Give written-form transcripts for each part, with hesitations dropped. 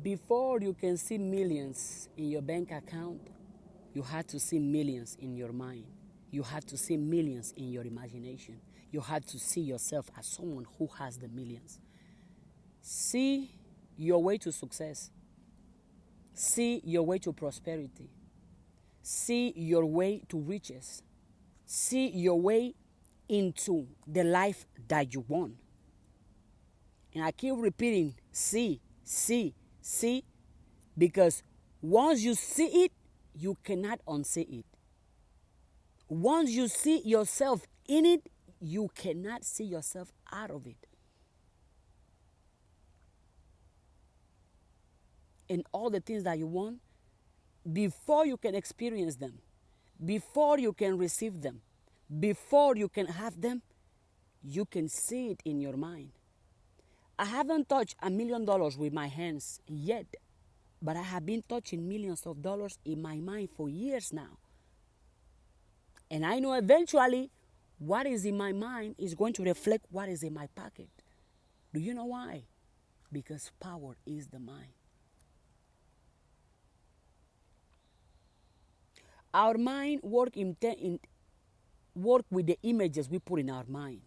Before you can see millions in your bank account, you had to see millions in your mind. You had to see millions in your imagination. You had to see yourself as someone who has the millions. See your way to success. See your way to prosperity. See your way to riches. See your way into the life that you want. And I keep repeating, see, because once you see it, you cannot unsee it. Once you see yourself in it, you cannot see yourself out of it. And all the things that you want, before you can experience them, before you can receive them, before you can have them, you can see it in your mind. I haven't touched $1 million with my hands yet, but I have been touching millions of dollars in my mind for years now. And I know eventually what is in my mind is going to reflect what is in my pocket. Do you know why? Because power is the mind. Our mind work with the images we put in our mind.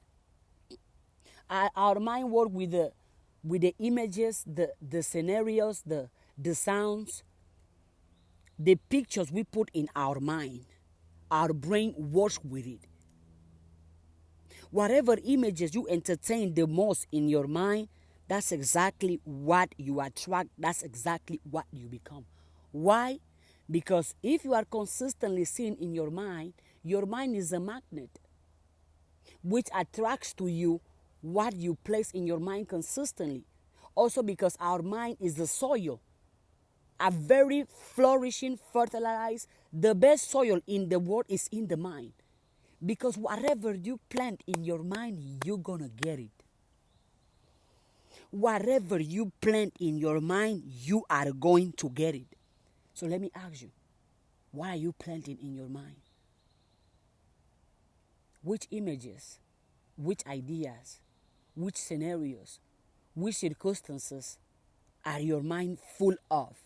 Our mind work with the images, the scenarios, the sounds, the pictures we put in our mind. Our brain works with it. Whatever images you entertain the most in your mind, that's exactly what you attract. That's exactly what you become. Why? Because if you are consistently seeing in your mind is a magnet which attracts to you what you place in your mind consistently. Also because our mind is the soil, a very flourishing, fertilized, the best soil in the world is in the mind. Because whatever you plant in your mind, you're gonna get it. Whatever you plant in your mind, you are going to get it. So let me ask you, what are you planting in your mind? Which images, which ideas, which scenarios, which circumstances are your mind full of?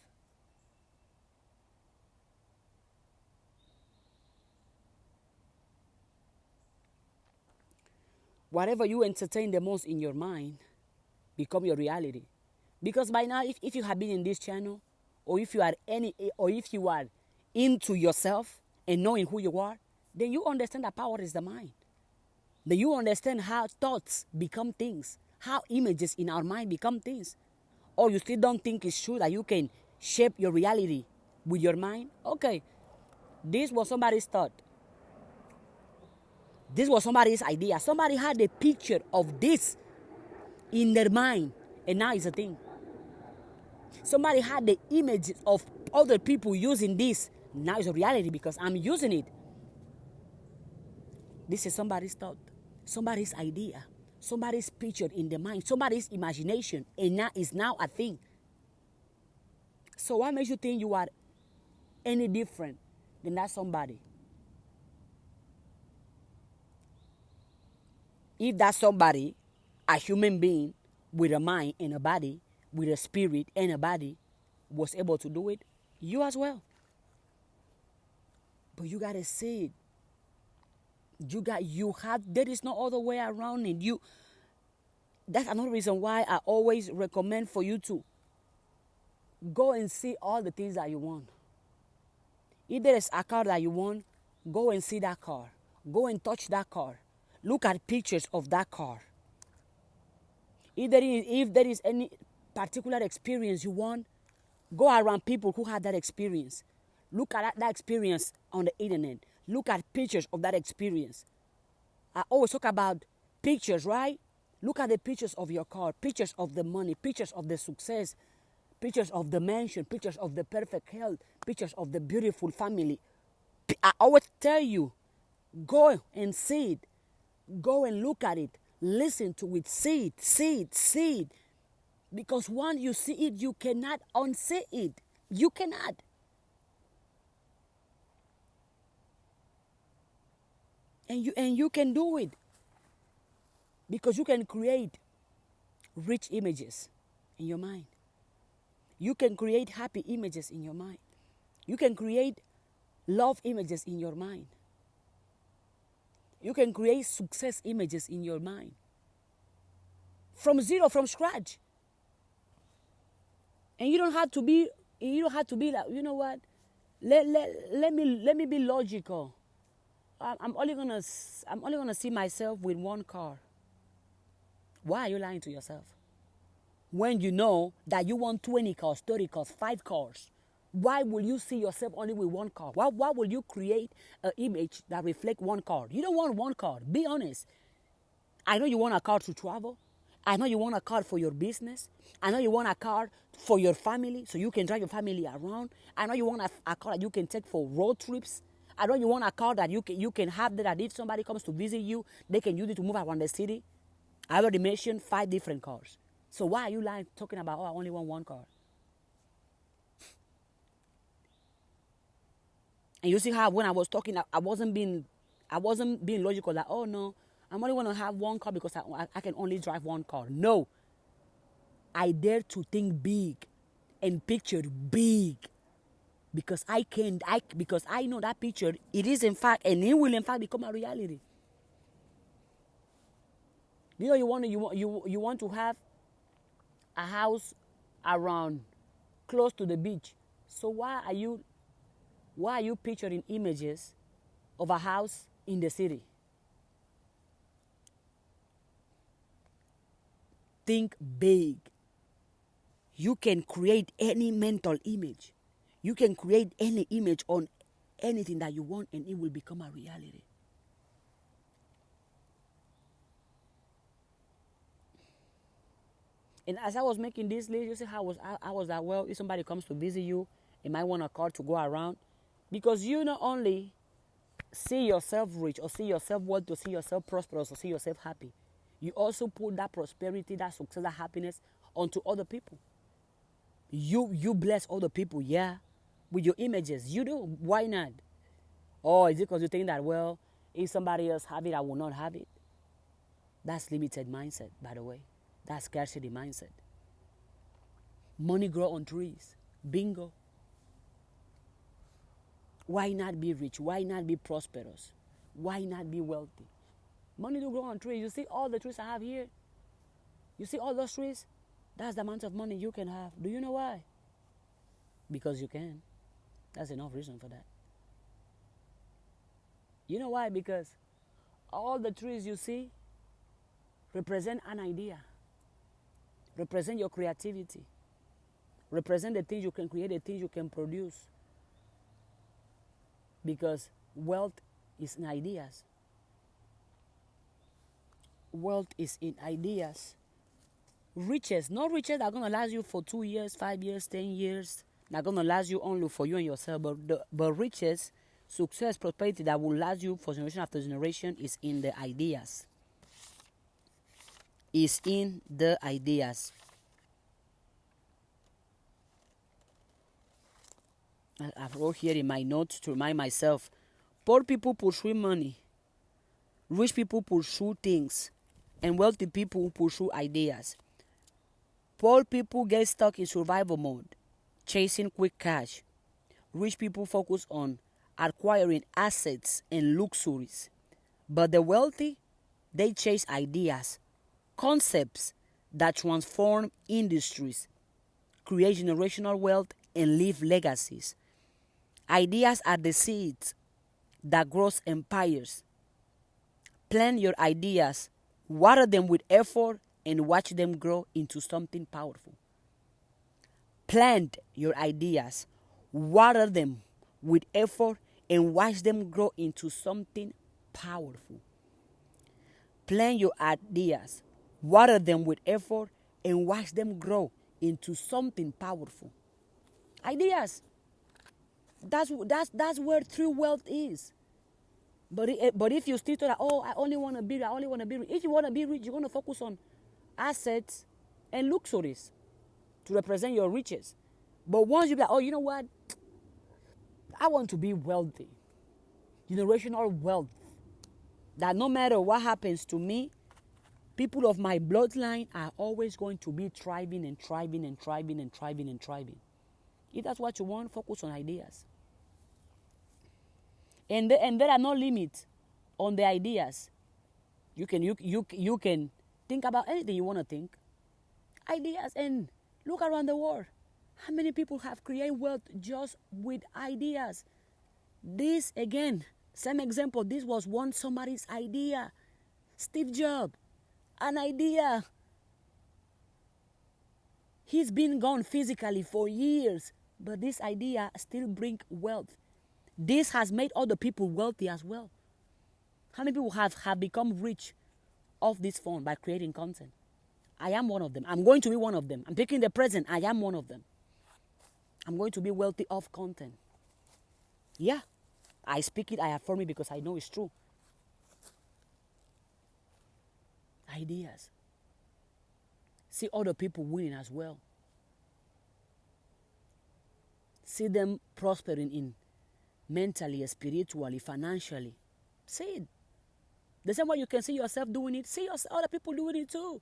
Whatever you entertain the most in your mind become your reality. Because by now, if you have been in this channel, or if you are into yourself and knowing who you are, then you understand that power is the mind. Then you understand how thoughts become things, how images in our mind become things. Or you still don't think it's true that you can shape your reality with your mind? Okay, this was somebody's thought. This was somebody's idea. Somebody had a picture of this in their mind, and now it's a thing. Somebody had the images of other people using this. Now it's a reality because I'm using it. This is somebody's thought, somebody's idea, somebody's picture in the mind, somebody's imagination, and now it's now a thing. So what makes you think you are any different than that somebody? If that somebody, a human being with a mind and a body, with a spirit and a body, was able to do it, you as well. But you gotta see it. There is no other way around it. That's another reason why I always recommend for you to go and see all the things that you want. If there is a car that you want, go and see that car. Go and touch that car. Look at pictures of that car. If there is any particular experience you want, go around people who had that experience. Look at that experience on the internet. Look at pictures of that experience. I always talk about pictures, right? Look at the pictures of your car, pictures of the money, pictures of the success, pictures of the mansion, pictures of the perfect health, pictures of the beautiful family. I always tell you, go and see it. Go and look at it. Listen to it. See it. Because once you see it, you cannot unsee it. You cannot. And you can do it. Because you can create rich images in your mind. You can create happy images in your mind. You can create love images in your mind. You can create success images in your mind. From zero, from scratch. And you don't have to be like, you know what? Let me be logical. I'm only gonna see myself with one car. Why are you lying to yourself? When you know that you want 20 cars, 30 cars, 5 cars, why will you see yourself only with one car? Why will you create an image that reflects one car? You don't want one car. Be honest. I know you want a car to travel. I know you want a car for your business. I know you want a car for your family so you can drive your family around. I know you want a car that you can take for road trips. I know you want a car that you can have that if somebody comes to visit you, they can use it to move around the city. I already mentioned 5 different cars. So why are you lying, talking about, I only want one car? And you see how when I was talking, I wasn't being logical. Like, oh no, I'm only going to have one car because I can only drive one car. No, I dare to think big and picture big because because I know that picture, it is in fact, and it will in fact become a reality. You know, you want to have a house around close to the beach. So why are you picturing images of a house in the city? Think big. You can create any mental image. You can create any image on anything that you want and it will become a reality. And as I was making this list, you see how I was like, well, if somebody comes to visit you, you might want a car to go around. Because you not only see yourself rich or see yourself wealthy or see yourself prosperous or see yourself happy, you also put that prosperity, that success, that happiness onto other people. You bless other people, yeah, with your images. You do. Why not? Or is it because you think that, well, if somebody else have it, I will not have it? That's limited mindset, by the way. That's scarcity mindset. Money grow on trees. Bingo. Why not be rich? Why not be prosperous? Why not be wealthy? Money do grow on trees. You see all the trees I have here? You see all those trees? That's the amount of money you can have. Do you know why? Because you can. That's enough reason for that. You know why? Because all the trees you see represent an idea, represent your creativity, represent the things you can create, the things you can produce. Because wealth is in ideas. Wealth is in ideas. Riches, not riches that are going to last you for 2 years, 5 years, 10 years. Not going to last you only for you and yourself, but riches, success, prosperity that will last you for generation after generation is in the ideas. Is in the ideas. I wrote here in my notes to remind myself, poor people pursue money, rich people pursue things, and wealthy people pursue ideas. Poor people get stuck in survival mode, chasing quick cash. Rich people focus on acquiring assets and luxuries. But the wealthy, they chase ideas, concepts that transform industries, create generational wealth, and leave legacies. Ideas are the seeds that grows empires. Plant your ideas, water them with effort, and watch them grow into something powerful. Plant your ideas, water them with effort, and watch them grow into something powerful. Plant your ideas, water them with effort, and watch them grow into something powerful. Ideas. That's where true wealth is. But if you still to that, oh, I only want to be rich. If you want to be rich, you're going to focus on assets and luxuries to represent your riches. But once you be like, oh, you know what? I want to be wealthy. Generational wealth. That no matter what happens to me, People of my bloodline are always going to be thriving and thriving and thriving and thriving and thriving. If that's what you want, focus on ideas. And there are no limits on the ideas. You can think about anything you want to think. Ideas, and look around the world. How many people have created wealth just with ideas? This, again, same example. This was once somebody's idea. Steve Jobs, an idea. He's been gone physically for years, but this idea still brings wealth. This has made other people wealthy as well. How many people have become rich off this phone by creating content? I am one of them. I'm going to be one of them. I'm taking the present. I am one of them. I'm going to be wealthy off content. Yeah. I speak it, I affirm it because I know it's true. Ideas. See other people winning as well. See them prospering in mentally, spiritually, financially. See it. The same way you can see yourself doing it, see other people doing it too.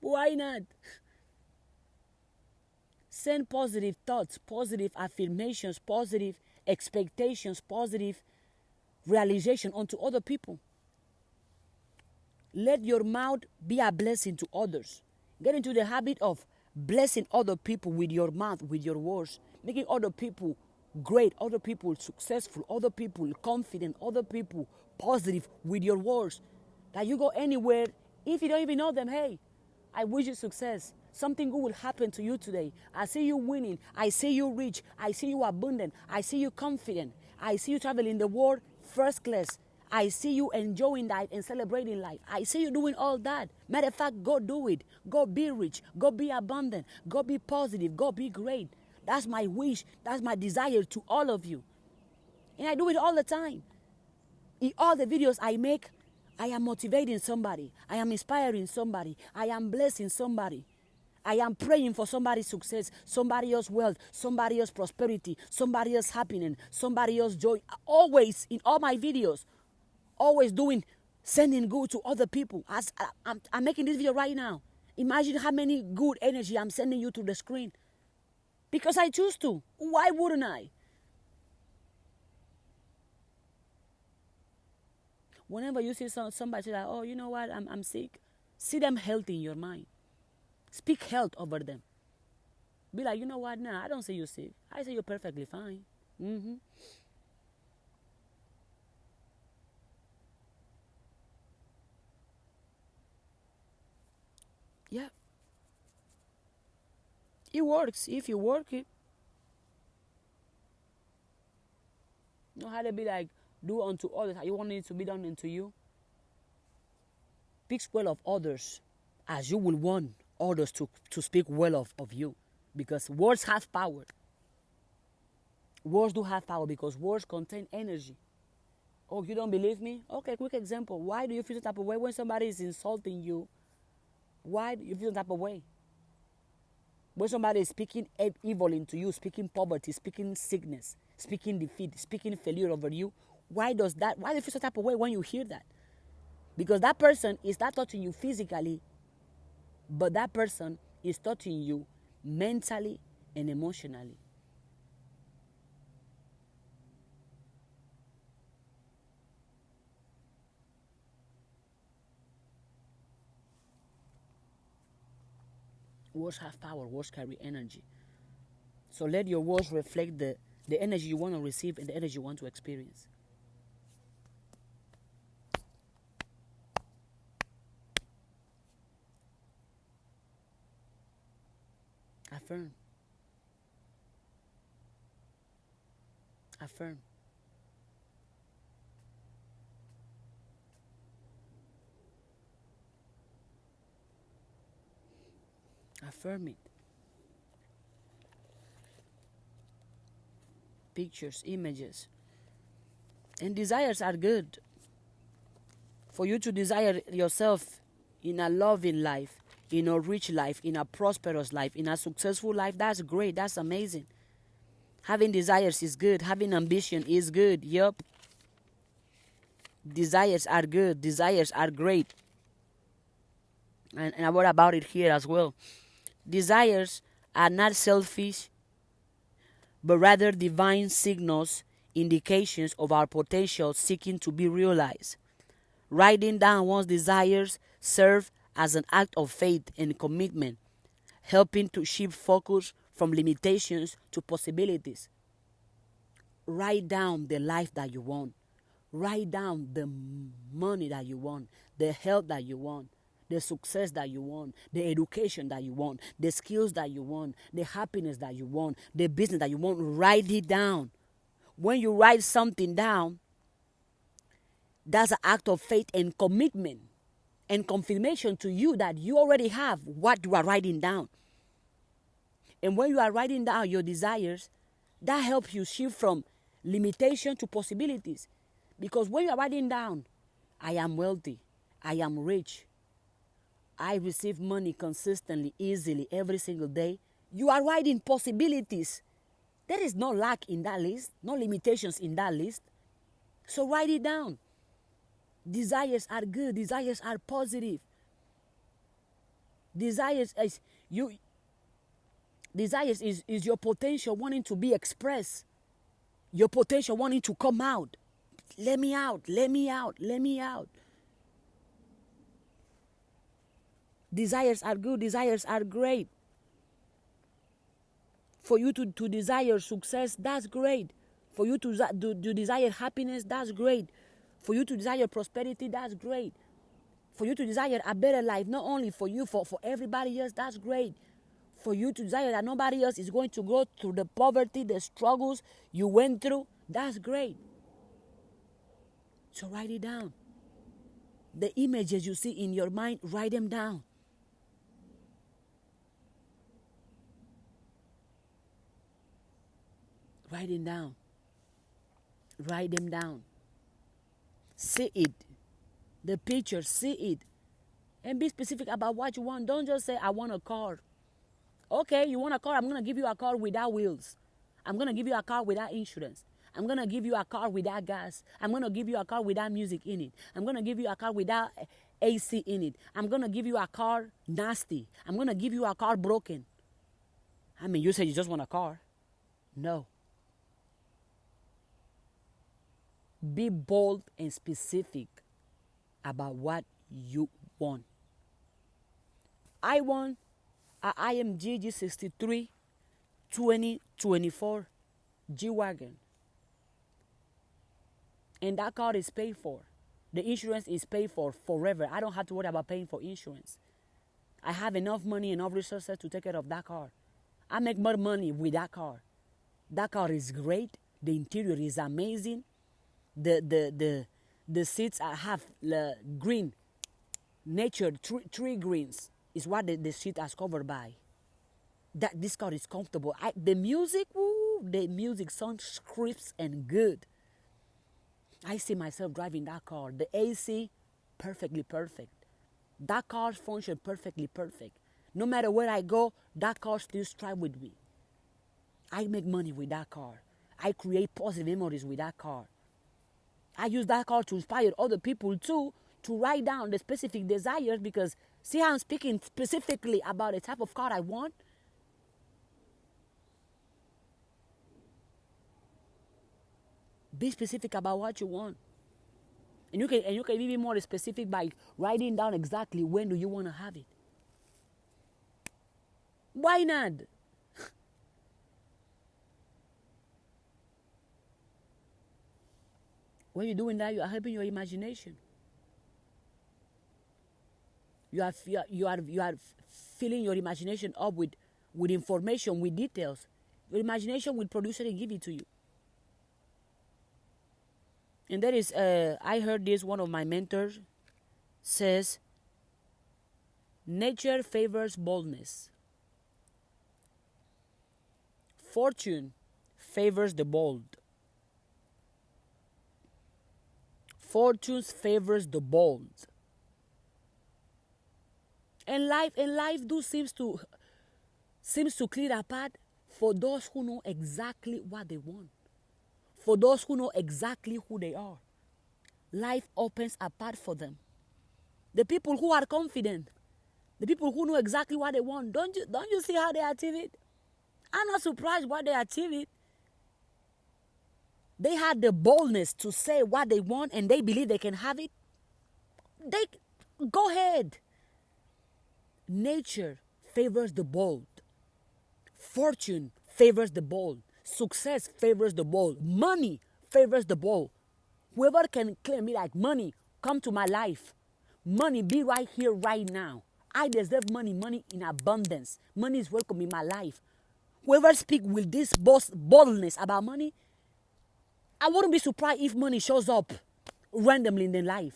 Why not? Send positive thoughts, positive affirmations, positive expectations, positive realization onto other people. Let your mouth be a blessing to others. Get into the habit of blessing other people with your mouth, with your words, making other people great, other people successful, other people confident, other people positive with your words. That you go anywhere, if you don't even know them, hey, I wish you success. Something good will happen to you today. I see you winning. I see you rich. I see you abundant. I see you confident. I see you traveling the world first class. I see you enjoying life and celebrating life. I see you doing all that. Matter of fact, go do it. Go be rich. Go be abundant. Go be positive. Go be great. That's my wish. That's my desire to all of you. And I do it all the time. In all the videos I make, I am motivating somebody. I am inspiring somebody. I am blessing somebody. I am praying for somebody's success, somebody else's wealth, somebody else's prosperity, somebody else's happiness, somebody else's joy. Always, in all my videos, always sending good to other people. As I'm making this video right now. Imagine how many good energy I'm sending you to the screen. Because I choose to. Why wouldn't I? Whenever you see somebody say like, oh, you know what, I'm sick, see them healthy in your mind. Speak health over them. Be like, you know what, nah, I don't say you're sick. I say you're perfectly fine. Yeah. It works if you work it. You know how to be like, do unto others how you want it to be done unto you. Speak well of others as you will want others to speak well of you. Because words have power. Words do have power because words contain energy. Oh, you don't believe me? Okay, quick example. Why do you feel the type of way when somebody is insulting you? Why do you feel the type of way? When somebody is speaking evil into you, speaking poverty, speaking sickness, speaking defeat, speaking failure over you, why do you feel the type of way when you hear that? Because that person is not touching you physically, but that person is touching you mentally and emotionally. Words have power. Words carry energy. So let your words reflect the energy you want to receive and the energy you want to experience. Affirm. Affirm. Affirm it. Pictures, images. And desires are good. For you to desire yourself in a loving life, in a rich life, in a prosperous life, in a successful life, that's great. That's amazing. Having desires is good. Having ambition is good. Yup. Desires are good. Desires are great. And I wrote about it here as well. Desires are not selfish, but rather divine signals, indications of our potential seeking to be realized. Writing down one's desires serves as an act of faith and commitment, helping to shift focus from limitations to possibilities. Write down the life that you want. Write down the money that you want, the health that you want, the success that you want, the education that you want, the skills that you want, the happiness that you want, the business that you want. Write it down. When you write something down, that's an act of faith and commitment and confirmation to you that you already have what you are writing down. And when you are writing down your desires, that helps you shift from limitation to possibilities. Because when you are writing down, I am wealthy, I am rich, I receive money consistently, easily, every single day, you are writing possibilities. There is no lack in that list, no limitations in that list. So write it down. Desires are good. Desires are positive. Desires is your potential wanting to be expressed. Your potential wanting to come out. Let me out, let me out, let me out. Desires are good. Desires are great. For you to desire success, that's great. For you to desire happiness, that's great. For you to desire prosperity, that's great. For you to desire a better life, not only for you, for everybody else, that's great. For you to desire that nobody else is going to go through the poverty, the struggles you went through, that's great. So write it down. The images you see in your mind, write them down. Write them down. Write them down. See it. The picture, see it. And be specific about what you want. Don't just say, I want a car. Okay, you want a car? I'm going to give you a car without wheels. I'm going to give you a car without insurance. I'm going to give you a car without gas. I'm going to give you a car without music in it. I'm going to give you a car without AC in it. I'm going to give you a car nasty. I'm going to give you a car broken. I mean, you say you just want a car. No. Be bold and specific about what you want. I want a IMG G63 2024 G-Wagon. And that car is paid for. The insurance is paid for forever. I don't have to worry about paying for insurance. I have enough money, enough resources to take care of that car. I make more money with that car. That car is great. The interior is amazing. The seats have green, nature, tree greens is what the seat is covered by. That this car is comfortable. The music sounds crisp and good. I see myself driving that car. The AC, perfectly perfect. That car functions perfectly perfect. No matter where I go, that car still strives with me. I make money with that car. I create positive memories with that car. I use that car to inspire other people too, to write down the specific desires, because see how I'm speaking specifically about the type of car I want? Be specific about what you want. And you can be more specific by writing down exactly when do you want to have it. Why not? When you're doing that, you are helping your imagination. You are filling your imagination up with information, with details. Your imagination will produce it and give it to you. And that is, I heard this, one of my mentors says, nature favors boldness. Fortune favors the bold. Fortune favors the bold. And life seems to clear a path for those who know exactly what they want. For those who know exactly who they are. Life opens a path for them. The people who are confident, The people who know exactly what they want, don't you see how they achieve it? I'm not surprised why they achieve it. They had the boldness to say what they want and they believe they can have it. They go ahead. Nature favors the bold. Fortune favors the bold. Success favors the bold. Money favors the bold. Whoever can claim me like money, come to my life. Money, be right here, right now. I deserve money, money in abundance. Money is welcome in my life. Whoever speak with this boldness about money, I wouldn't be surprised if money shows up randomly in their life.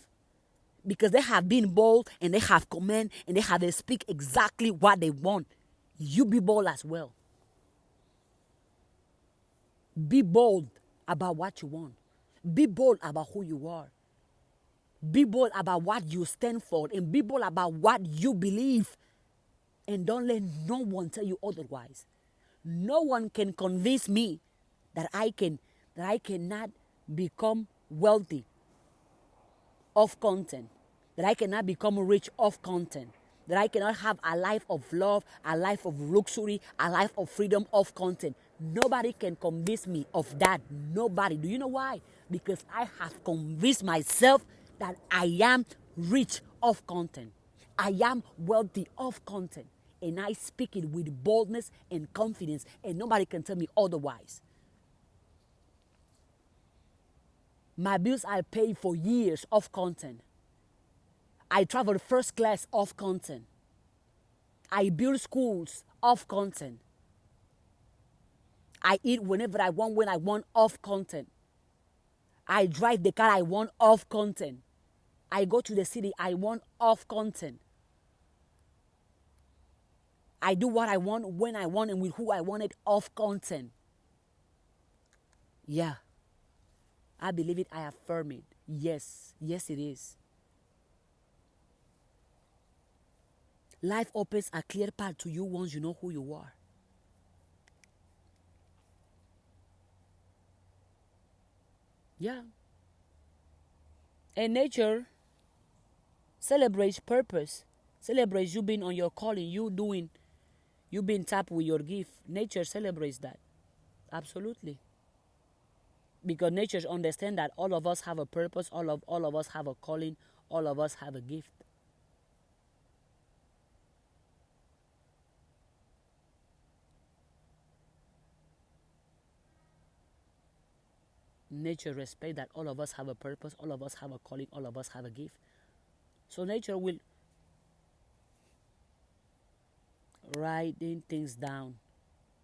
Because they have been bold and they have command and they speak exactly what they want. You be bold as well. Be bold about what you want. Be bold about who you are. Be bold about what you stand for and be bold about what you believe. And don't let no one tell you otherwise. No one can convince me that I cannot become wealthy off content, that I cannot become rich off content, that I cannot have a life of love, a life of luxury, a life of freedom off content. Nobody can convince me of that. Nobody. Do you know why? Because I have convinced myself that I am rich off content. I am wealthy off content. And I speak it with boldness and confidence, and nobody can tell me otherwise. My bills I paid for years off content. I traveled first class off content. I build schools off content. I eat whenever I want, when I want, off content. I drive the car I want, off content. I go to the city I want, off content. I do what I want, when I want, and with who I want it, off content. Yeah. I believe it, I affirm it. Yes, yes it is. Life opens a clear path to you once you know who you are. Yeah. And nature celebrates purpose. Celebrates you being on your calling, you being tapped with your gift. Nature celebrates that. Absolutely. Because nature understands that all of us have a purpose, all of us have a calling, all of us have a gift. Nature respects that all of us have a purpose, all of us have a calling, all of us have a gift. So nature will writing things down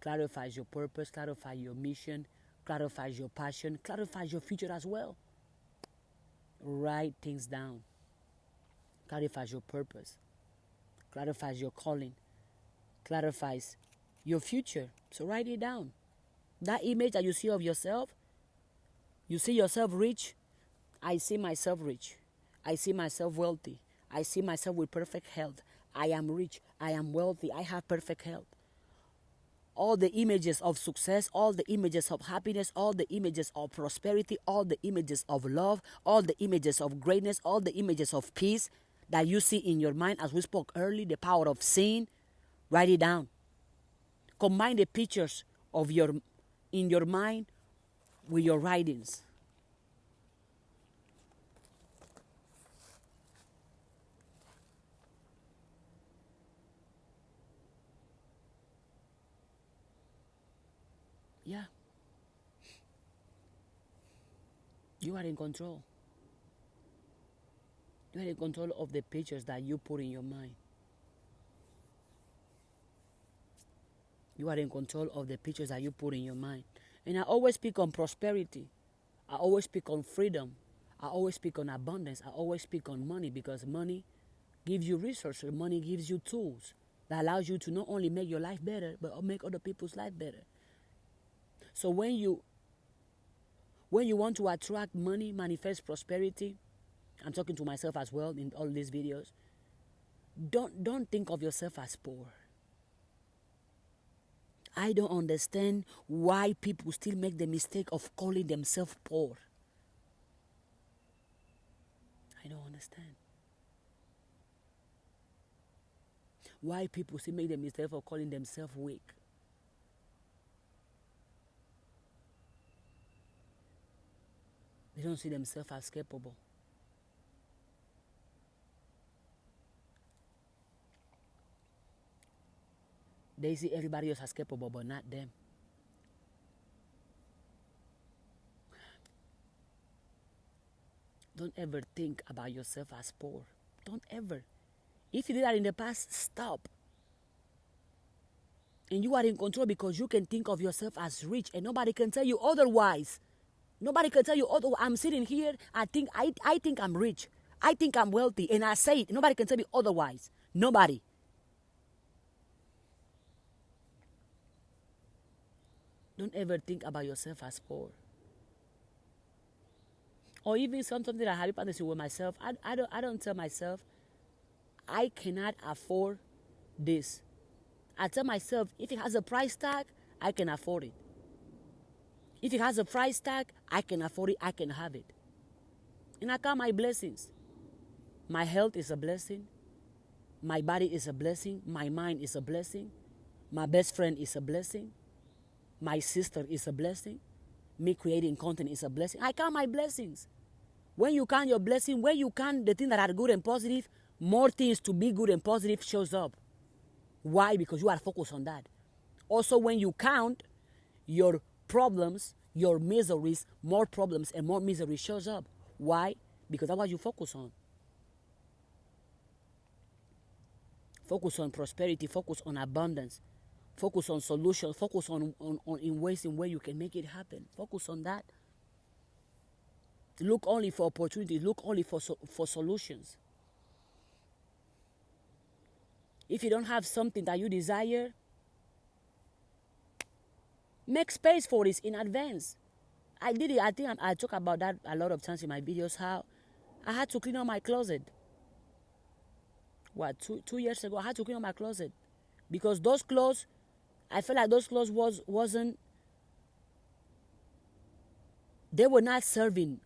clarifies your purpose, clarifies your mission, clarifies your passion, clarifies your future as well. Write things down. Clarifies your purpose, clarifies your calling, clarifies your future. So write it down. That image that you see of yourself, you see yourself rich. I see myself rich. I see myself wealthy. I see myself with perfect health. I am rich. I am wealthy. I have perfect health. All the images of success, all the images of happiness, all the images of prosperity, all the images of love, all the images of greatness, all the images of peace that you see in your mind, as we spoke earlier, the power of seeing, write it down. Combine the pictures of in your mind with your writings. Yeah. You are in control. You are in control of the pictures that you put in your mind. You are in control of the pictures that you put in your mind. And I always speak on prosperity. I always speak on freedom. I always speak on abundance. I always speak on money, because money gives you resources. Money gives you tools that allows you to not only make your life better, but make other people's life better. So when you want to attract money, manifest prosperity, I'm talking to myself as well in all these videos, don't think of yourself as poor. I don't understand why people still make the mistake of calling themselves poor. I don't understand. Why people still make the mistake of calling themselves weak? They don't see themselves as capable. They see everybody else as capable, but not them. Don't ever think about yourself as poor. Don't ever. If you did that in the past, stop. And you are in control because you can think of yourself as rich and nobody can tell you otherwise. Nobody can tell you, oh, I'm sitting here, I think I'm rich. I think I'm wealthy, and I say it. Nobody can tell me otherwise. Nobody. Don't ever think about yourself as poor. Or even something that I have partnership with myself. I don't tell myself, I cannot afford this. I tell myself, if it has a price tag, I can afford it. If it has a price tag, I can afford it, I can have it. And I count my blessings. My health is a blessing. My body is a blessing. My mind is a blessing. My best friend is a blessing. My sister is a blessing. Me creating content is a blessing. I count my blessings. When you count your blessing, when you count the things that are good and positive, more things to be good and positive shows up. Why? Because you are focused on that. Also, when you count your problems, your miseries, more problems and more misery shows up. Why? Because that's what you focus on. Focus on prosperity, focus on abundance, focus on solutions, focus on in ways in where you can make it happen. Focus on that. Look only for opportunities, look only for solutions. If you don't have something that you desire, make space for this in advance. I did it. I think I talk about that a lot of times in my videos, how I had to clean out my closet. Two years ago, I had to clean out my closet. Because those clothes, I felt like those clothes wasn't, they were not serving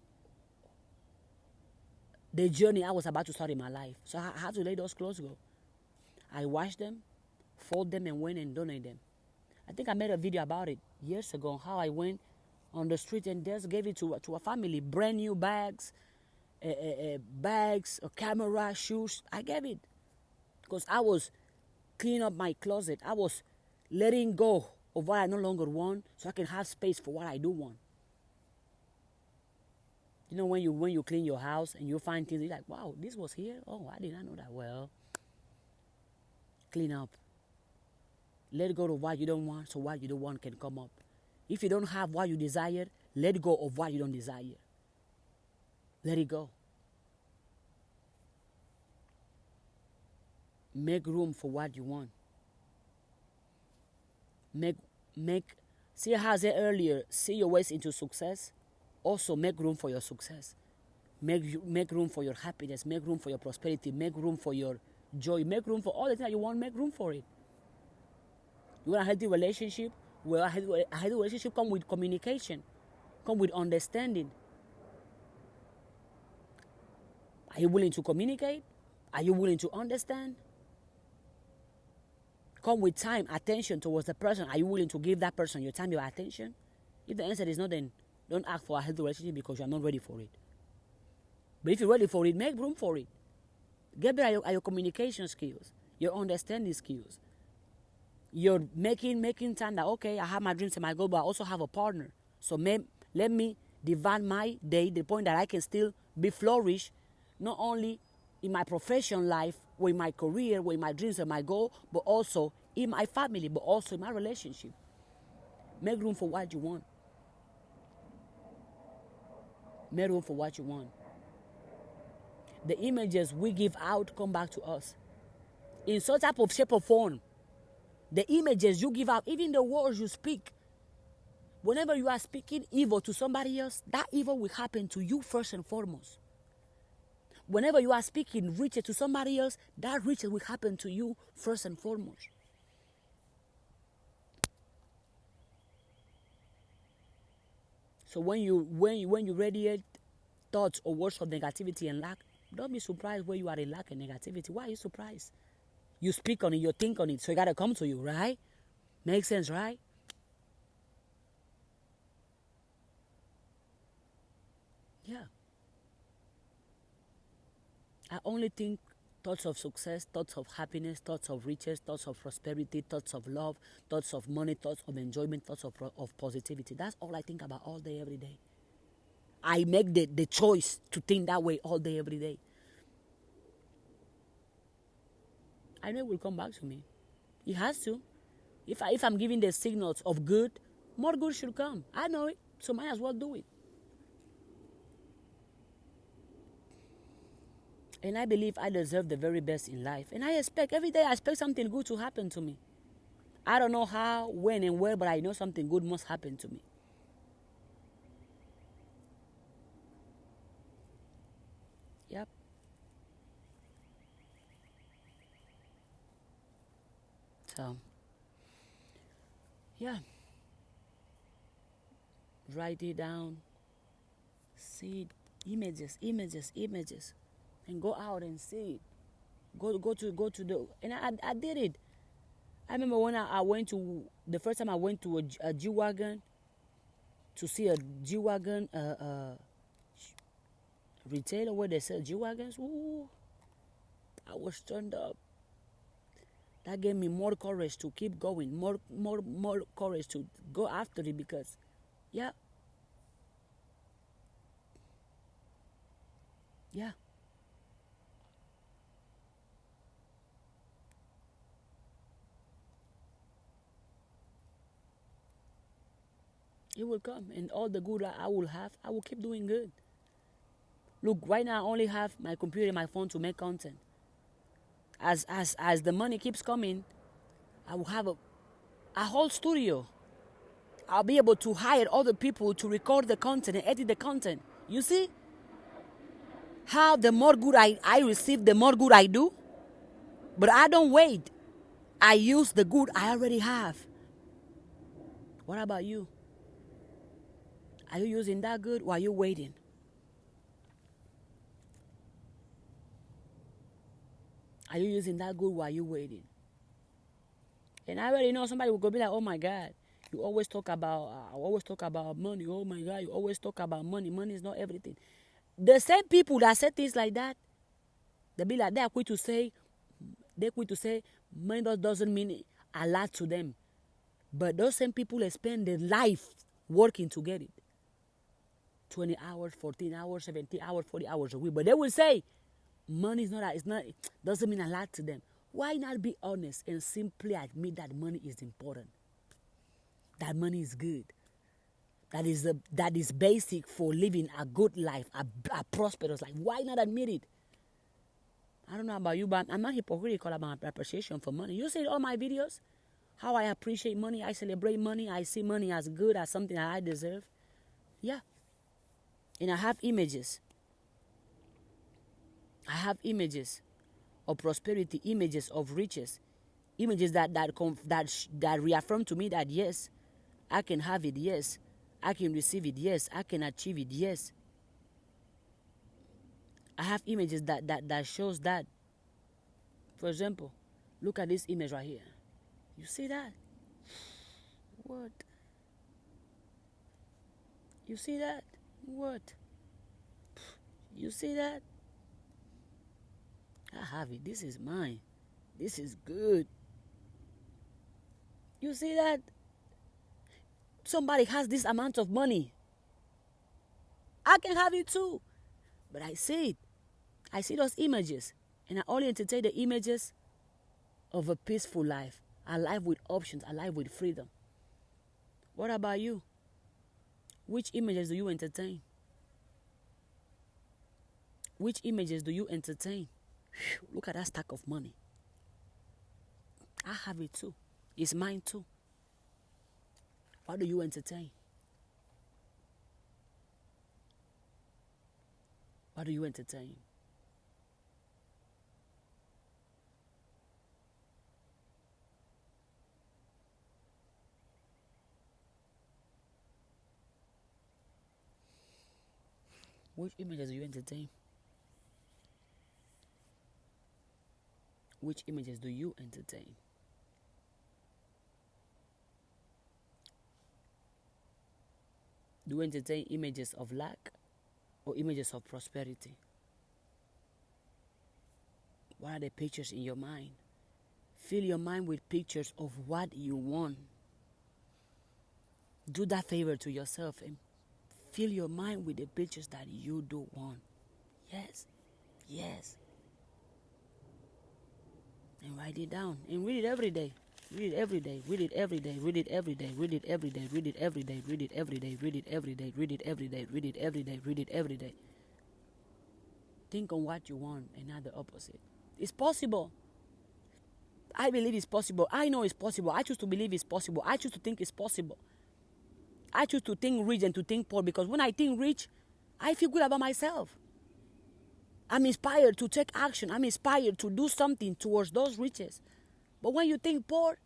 the journey I was about to start in my life. So I had to let those clothes go. I washed them, fold them, and went and donate them. I think I made a video about it years ago, how I went on the street and just gave it to a family. Brand new bags, a camera, shoes. I gave it. Because I was cleaning up my closet. I was letting go of what I no longer want so I can have space for what I do want. You know, when you clean your house and you find things, you're like, wow, this was here? Oh, I did not know that. Well, clean up. Let go of what you don't want so what you don't want can come up. If you don't have what you desire, let go of what you don't desire. Let it go. Make room for what you want. See how I said earlier, see your ways into success. Also make room for your success. Make room for your happiness. Make room for your prosperity. Make room for your joy. Make room for all the things that you want. Make room for it. You want a healthy relationship? Well, a healthy relationship comes with communication. Comes with understanding. Are you willing to communicate? Are you willing to understand? Come with time, attention towards the person. Are you willing to give that person your time, your attention? If the answer is no, then don't ask for a healthy relationship because you are not ready for it. But if you're ready for it, make room for it. Get better at your communication skills, your understanding skills. You're making time that, okay, I have my dreams and my goals, but I also have a partner. So let me divide my day to the point that I can still be flourish, not only in my professional life, or in my career, or in my dreams and my goal, but also in my family, but also in my relationship. Make room for what you want. Make room for what you want. The images we give out come back to us. In some type of shape or form. The images you give out, even the words you speak. Whenever you are speaking evil to somebody else, that evil will happen to you first and foremost. Whenever you are speaking riches to somebody else, that riches will happen to you first and foremost. So when you radiate thoughts or words of negativity and lack, don't be surprised when you are in lack and negativity. Why are you surprised? You speak on it, you think on it, so it gotta come to you, right? Makes sense, right? Yeah. I only think thoughts of success, thoughts of happiness, thoughts of riches, thoughts of prosperity, thoughts of love, thoughts of money, thoughts of enjoyment, thoughts of positivity. That's all I think about all day, every day. I make the choice to think that way all day, every day. I know it will come back to me. It has to. If I'm giving the signals of good, more good should come. I know it, so might as well do it. And I believe I deserve the very best in life. And I expect, every day I expect something good to happen to me. I don't know how, when, and where, but I know something good must happen to me. Yep. So, yeah. Write it down. See it. Images, images, images. And go out and see it. Go to the, and I did it. I remember when I went to, the first time I went to a G-Wagon, to see a G-Wagon retailer where they sell G-Wagons. Ooh, I was turned up. That gave me more courage to keep going, more courage to go after it, because, yeah, yeah. It will come, and all the good I will have, I will keep doing good. Look, right now I only have my computer and my phone to make content. As the money keeps coming, I will have a whole studio. I'll be able to hire other people to record the content and edit the content. You see how the more good I receive, the more good I do? But I don't wait. I use the good I already have. What about you? Are you using that good, or are you waiting? Are you using that good while you waiting? And I already know somebody will go be like, oh my God, you always talk about, I always talk about money. Oh my God, you always talk about money. Money is not everything. The same people that say things like that, they be like, they quit to say money doesn't mean a lot to them. But those same people, they spend their life working to get it. 20 hours, 14 hours, 17 hours, 40 hours a week. But they will say money is not, doesn't mean a lot to them. Why not be honest and simply admit that money is important? That money is good. That is basic for living a good life, a prosperous life. Why not admit it? I don't know about you, but I'm not hypocritical about my appreciation for money. You see all my videos, how I appreciate money, I celebrate money, I see money as good, as something that I deserve. Yeah. And I have images. I have images of prosperity, images of riches, images that reaffirm to me that yes, I can have it, yes, I can receive it, yes, I can achieve it, yes. I have images that shows that. For example, look at this image right here. You see that? What? You see that? What? You see that? I have it. This is mine. This is good. You see that? Somebody has this amount of money. I can have it too. But I see it. I see those images. And I only entertain the images of a peaceful life. A life with options. A life with freedom. What about you? Which images do you entertain? Which images do you entertain? Whew, look at that stack of money. I have it too. It's mine too. What do you entertain? What do you entertain? Which images do you entertain? Which images do you entertain? Do you entertain images of lack or images of prosperity? What are the pictures in your mind? Fill your mind with pictures of what you want. Do that favor to yourself and fill your mind with the pictures that you do want. Yes. Yes. And write it down and read it every day. Read it every day. Read it every day. Read it every day. Read it every day. Read it every day. Read it every day. Read it every day. Read it every day. Read it every day. Read it every day. Think on what you want and not the opposite. It's possible. I believe it's possible. I know it's possible. I choose to believe it's possible. I choose to think it's possible. I choose to think rich and to think poor, because when I think rich, I feel good about myself. I'm inspired to take action. I'm inspired to do something towards those riches. But when you think poor,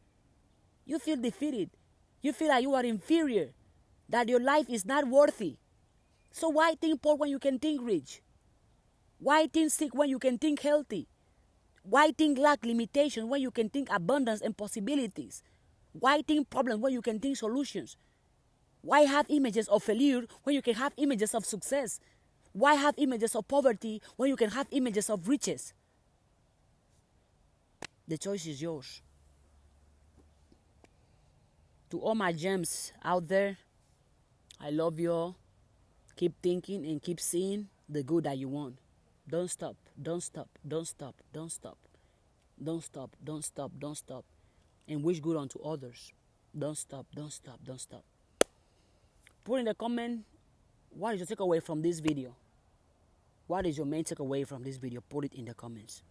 you feel defeated. You feel like you are inferior, that your life is not worthy. So why think poor when you can think rich? Why think sick when you can think healthy? Why think lack, limitation when you can think abundance and possibilities? Why think problems when you can think solutions? Why have images of failure when you can have images of success? Why have images of poverty when you can have images of riches? The choice is yours. To all my gems out there, I love you all. Keep thinking and keep seeing the good that you want. Don't stop, don't stop, don't stop, don't stop. Don't stop, don't stop, don't stop. And wish good unto others. Don't stop, don't stop, don't stop. Put in the comment, what is your takeaway from this video? What is your main takeaway from this video? Put it in the comments.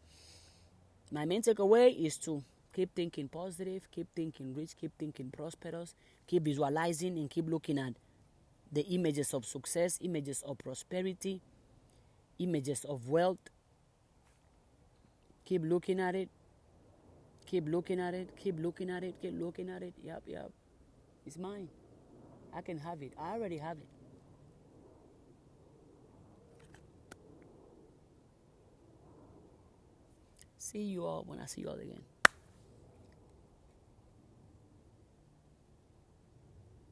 My main takeaway is to keep thinking positive, keep thinking rich, keep thinking prosperous, keep visualizing and keep looking at the images of success, images of prosperity, images of wealth. Keep looking at it. Keep looking at it. Keep looking at it. Keep looking at it. Yep, yep. It's mine. I can have it. I already have it. See you all when I see you all again.